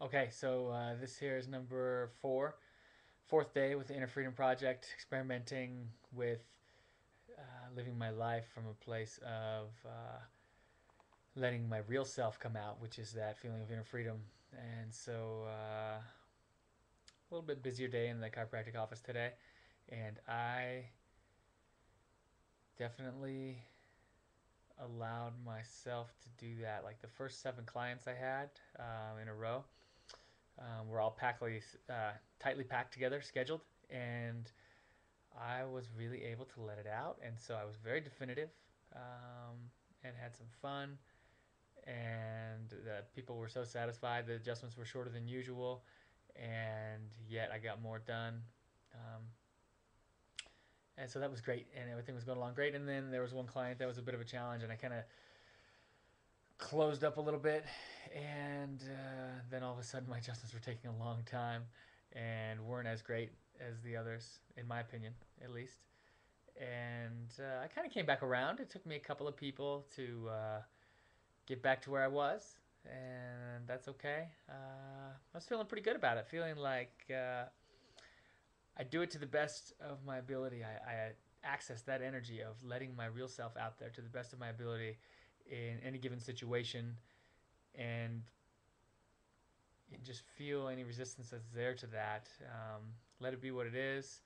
Okay, so this here is number fourth day with the Inner Freedom Project, experimenting with living my life from a place of letting my real self come out, which is that feeling of inner freedom. And so, a little bit busier day in the chiropractic office today, and I definitely allowed myself to do that. Like the first 7 clients I had in a row, were all tightly packed together, scheduled, and I was really able to let it out. And so I was very definitive and had some fun. And the people were so satisfied. The adjustments were shorter than usual, and yet I got more done. Um, and so that was great, and everything was going along great. And then there was one client that was a bit of a challenge, and I kind of closed up a little bit, and then all of a sudden my adjustments were taking a long time and weren't as great as the others, in my opinion, at least. And I kind of came back around. It took me a couple of people to get back to where I was, and that's okay. I was feeling pretty good about it, feeling like I do it to the best of my ability. I access that energy of letting my real self out there to the best of my ability in any given situation, and just feel any resistance that's there to that. Let it be what it is.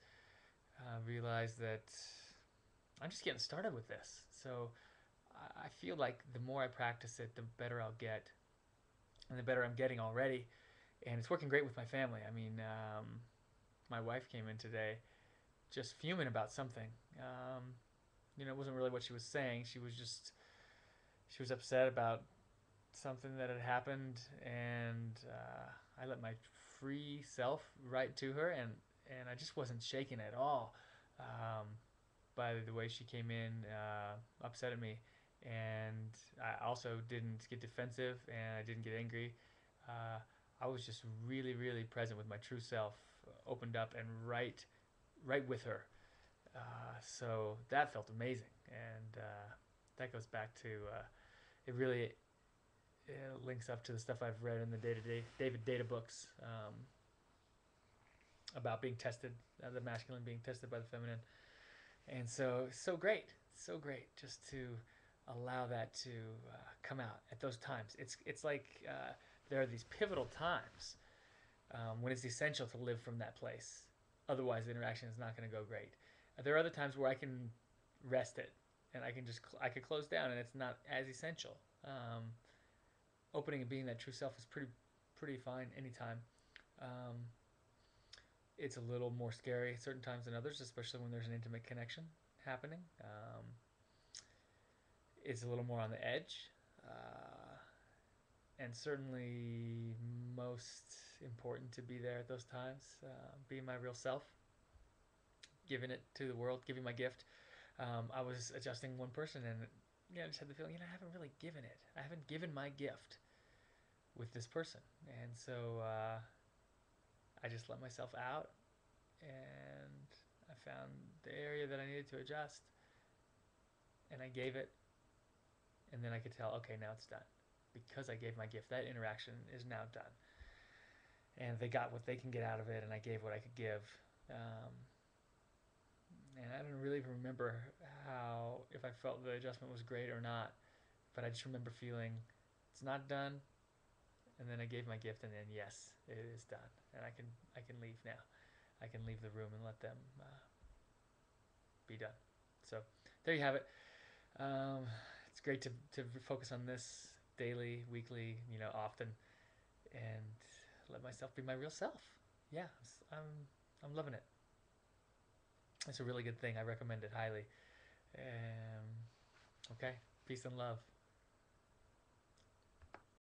Realize that I'm just getting started with this. So I feel like the more I practice it, the better I'll get, and the better I'm getting already. And it's working great with my family. I mean, my wife came in today just fuming about something. Um, it wasn't really what she was saying. She was upset about something that had happened, and I let my free self write to her, and I just wasn't shaken at all by the way she came in, upset at me. And I also didn't get defensive, and I didn't get angry. Uh, I was just really, really present with my true self, opened up and right with her. So that felt amazing, and that goes back to it really links up to the stuff I've read in the day-to-day David Data books, about being tested, the masculine being tested by the feminine. And so great just to allow that to come out at those times. It's like there are these pivotal times when it's essential to live from that place. Otherwise, the interaction is not going to go great. There are other times where I can rest it, and I could close down, and it's not as essential. Opening and being that true self is pretty fine anytime. Um, it's a little more scary at certain times than others, especially when there's an intimate connection happening. It's a little more on the edge, and certainly most important to be there at those times, being my real self, giving it to the world, giving my gift. I was adjusting one person, and I just had the feeling, I haven't really given it. I haven't given my gift with this person, and so I just let myself out, and I found the area that I needed to adjust, and I gave it, and then I could tell, okay, now it's done, because I gave my gift. That interaction is now done, and they got what they can get out of it, and I gave what I could give. Um, and I don't really remember how if I felt the adjustment was great or not, but I just remember feeling it's not done, and then I gave my gift, and then yes, it is done, and I can leave now. I can leave the room and let them be done. So there you have it. Um, it's great to focus on this daily, weekly, often, and let myself be my real self. Yeah, I'm loving it. It's a really good thing. I recommend it highly. Okay, peace and love.